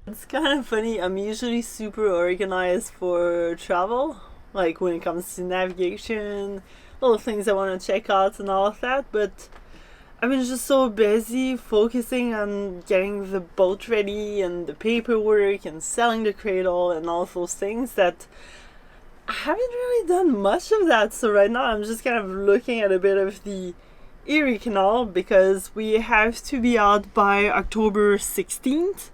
It's kind of funny. I'm usually super organized for travel, like when it comes to navigation, little things I want to check out and all of that, but I've been just so busy focusing on getting the boat ready and the paperwork and selling the cradle and all of those things that I haven't really done much of that. So right now I'm just kind of looking at a bit of the Erie Canal because we have to be out by October 16th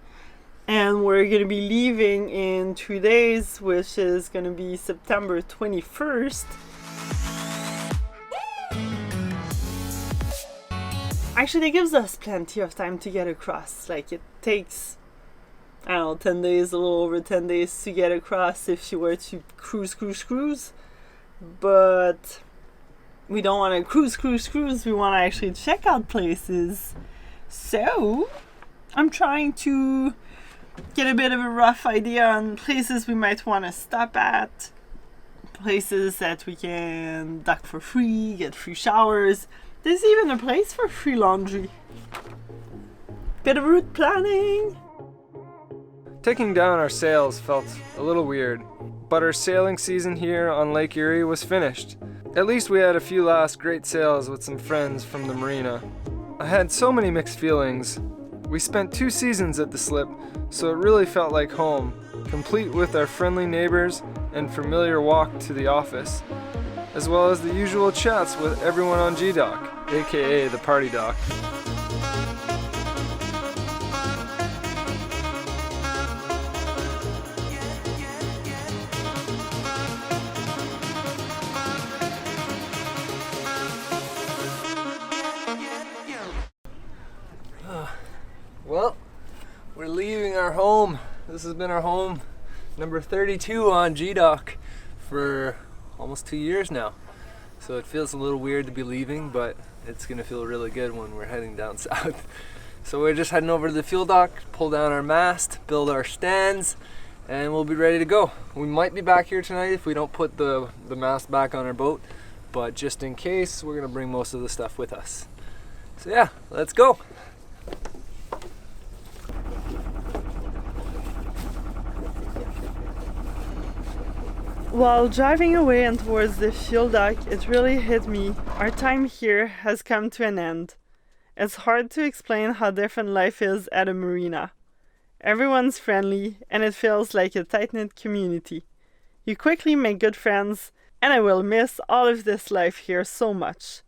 and we're going to be leaving in 2 days, which is going to be September 21st. Actually, it gives us plenty of time to get across. Like, it takes, I don't know, 10 days, a little over 10 days to get across if you were to cruise. But we don't want to cruise. We want to actually check out places. So, I'm trying to get a bit of a rough idea on places we might want to stop at, places that we can dock for free, get free showers. There's even a place for free laundry. Bit of route planning. Taking down our sails felt a little weird, but our sailing season here on Lake Erie was finished. At least we had a few last great sails with some friends from the marina. I had so many mixed feelings. We spent 2 seasons at the slip, so it really felt like home, complete with our friendly neighbors and familiar walk to the office, as well as the usual chats with everyone on G-Dock, aka the party dock. Well, we're leaving our home. This has been our home number 32 on G-Dock for almost 2 years now. So it feels a little weird to be leaving, but it's gonna feel really good when we're heading down south. So we're just heading over to the fuel dock, pull down our mast, build our stands, and we'll be ready to go. We might be back here tonight if we don't put the mast back on our boat, but just in case, we're gonna bring most of the stuff with us. So yeah, let's go. While driving away and towards the fuel dock, it really hit me. Our time here has come to an end. It's hard to explain how different life is at a marina. Everyone's friendly, and it feels like a tight-knit community. You quickly make good friends, and I will miss all of this life here so much.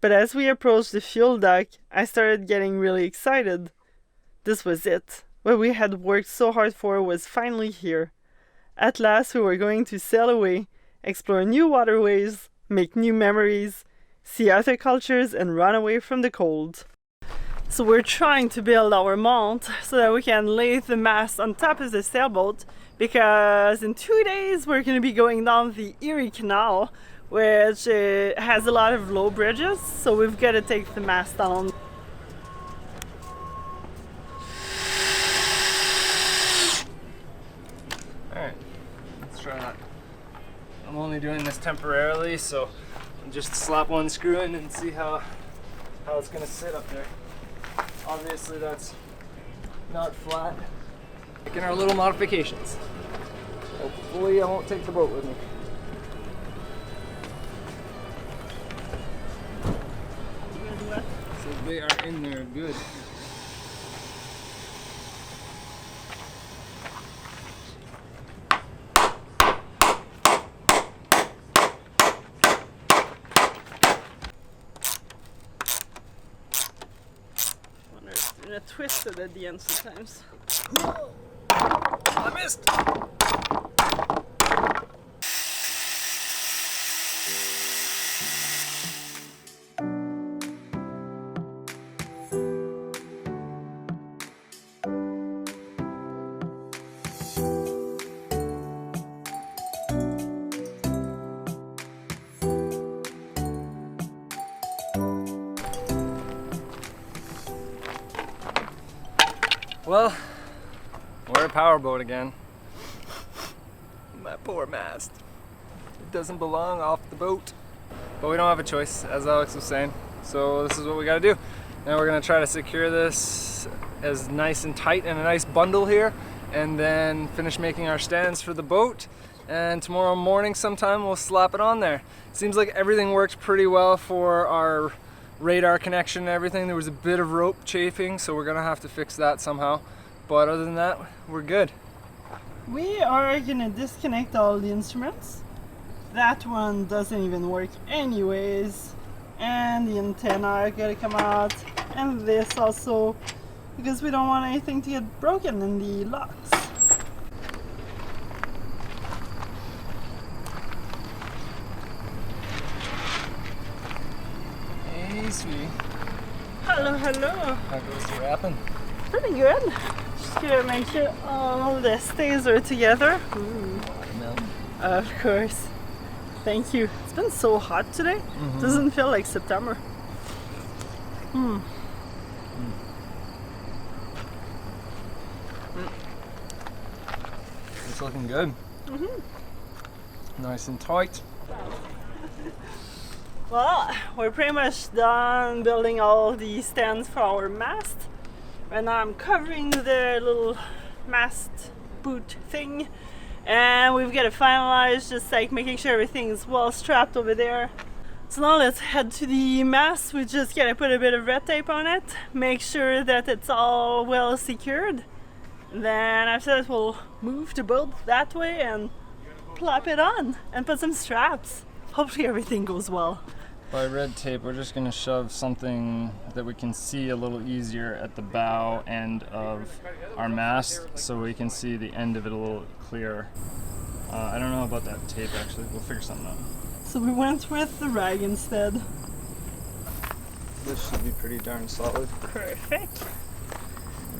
But as we approached the fuel dock, I started getting really excited. This was it. What we had worked so hard for was finally here. At last, we were going to sail away, explore new waterways, make new memories, see other cultures, and run away from the cold. So we're trying to build our mount so that we can lay the mast on top of the sailboat, because in 2 days we're going to be going down the Erie Canal, which has a lot of low bridges, so we've got to take the mast down. Alright, let's try that. I'm only doing this temporarily, so I'll just slap one screw in and see how it's gonna sit up there. Obviously that's not flat. Making our little modifications. Hopefully I won't take the boat with me. So they are in there good. And it twisted at the end sometimes. I missed! Well, we're a powerboat again. My poor mast. It doesn't belong off the boat. But we don't have a choice, as Alex was saying. So this is what we gotta do. Now we're gonna try to secure this as nice and tight and a nice bundle here. and then finish making our stands for the boat. And tomorrow morning sometime we'll slap it on there. Seems like everything worked pretty well for our radar connection and everything. There was a bit of rope chafing, so we're gonna have to fix that somehow. But other than that, we're good. We are gonna disconnect all the instruments. That one doesn't even work anyways. And the antenna are gonna come out. And this also, because we don't want anything to get broken in the locks. Hey, sweetie. Hello, hello. How goes the wrapping? Pretty good. Just gonna make sure all the stays are together. Ooh. Of course. Thank you. It's been so hot today. Doesn't feel like September. It's looking good. Nice and tight. Well, we're pretty much done building all the stands for our mast. Right now I'm covering the little mast boot thing. And we've got to finalize, just like making sure everything is well strapped over there. So now let's head to the mast. We just gotta put a bit of red tape on it, make sure that it's all well secured. Then after that we'll move the boat that way and plop it on and put some straps. Hopefully everything goes well. By red tape, we're just going to shove something that we can see a little easier at the bow end of our mast so we can see the end of it a little clearer. I don't know about that tape actually, we'll figure something out. So we went with the rag instead. This should be pretty darn solid. Perfect.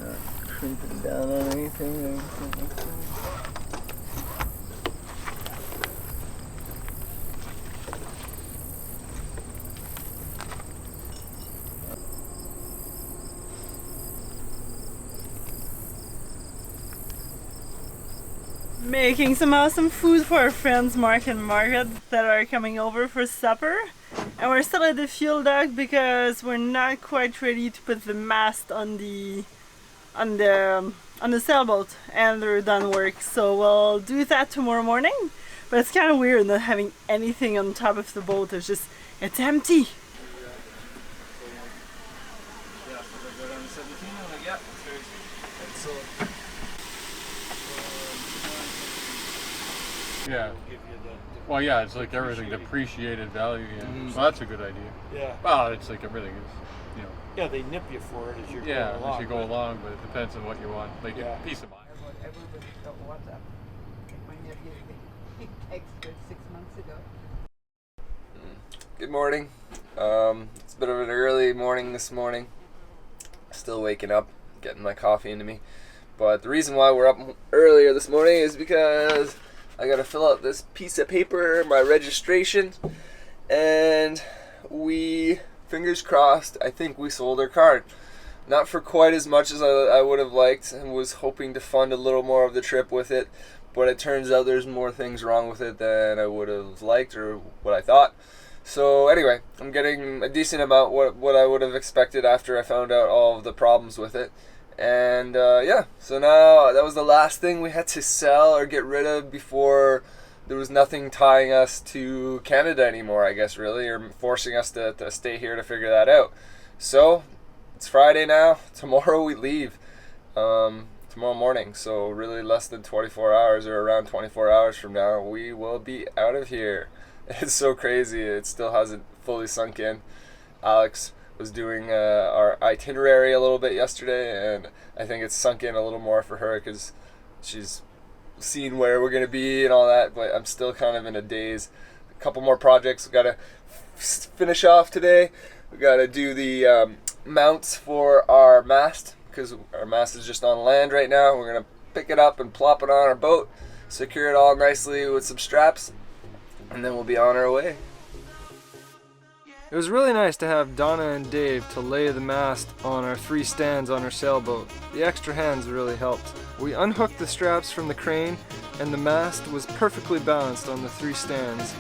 Not crimping down on anything. Making some awesome food for our friends Mark and Margaret that are coming over for supper. And we're still at the fuel dock because we're not quite ready to put the mast on the sailboat, and they're done work. So we'll do that tomorrow morning. But it's kind of weird not having anything on top of the boat. It's empty. Yeah. Well, yeah, it's like everything depreciated value. Yeah. Well, that's a good idea. Yeah. Well, it's like everything is, you know. Yeah, they nip you for it as you're going along. As you go along, but it depends on what you want. Like peace of mind. Everybody got WhatsApp. My nephew texted 6 months ago. Good morning. It's a bit of an early morning this morning. Still waking up, getting my coffee into me. But the reason why we're up earlier this morning is because I gotta fill out this piece of paper, my registration, and we, fingers crossed, I think we sold our card. Not for quite as much as I would have liked, and was hoping to fund a little more of the trip with it, but it turns out there's more things wrong with it than I would have liked or what I thought. So anyway, I'm getting a decent amount what I would have expected after I found out all of the problems with it. And yeah, so now that was the last thing we had to sell or get rid of before there was nothing tying us to Canada anymore, I guess, really, or forcing us to stay here to figure that out. So it's Friday now. Tomorrow we leave. Tomorrow morning. So really less than 24 hours or around 24 hours from now, we will be out of here. It's so crazy. It still hasn't fully sunk in. Alex was doing our itinerary a little bit yesterday, and I think it's sunk in a little more for her because she's seen where we're going to be and all that, but I'm still kind of in a daze. A couple more projects we got to finish off today. We got to do the mounts for our mast because our mast is just on land right now. We're going to pick it up and plop it on our boat, secure it all nicely with some straps, and then we'll be on our way. It was really nice to have Donna and Dave to lay the mast on our 3 stands on our sailboat. The extra hands really helped. We unhooked the straps from the crane, and the mast was perfectly balanced on the 3 stands.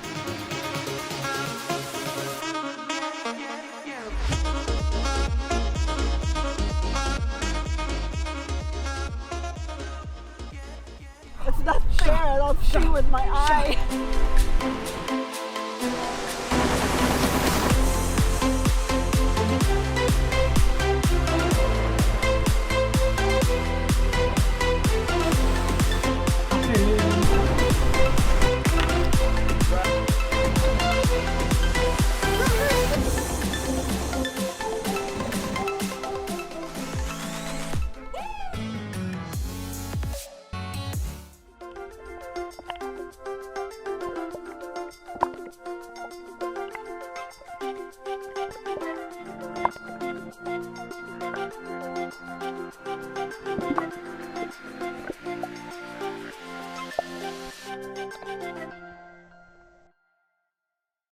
there. I'll see with my eye.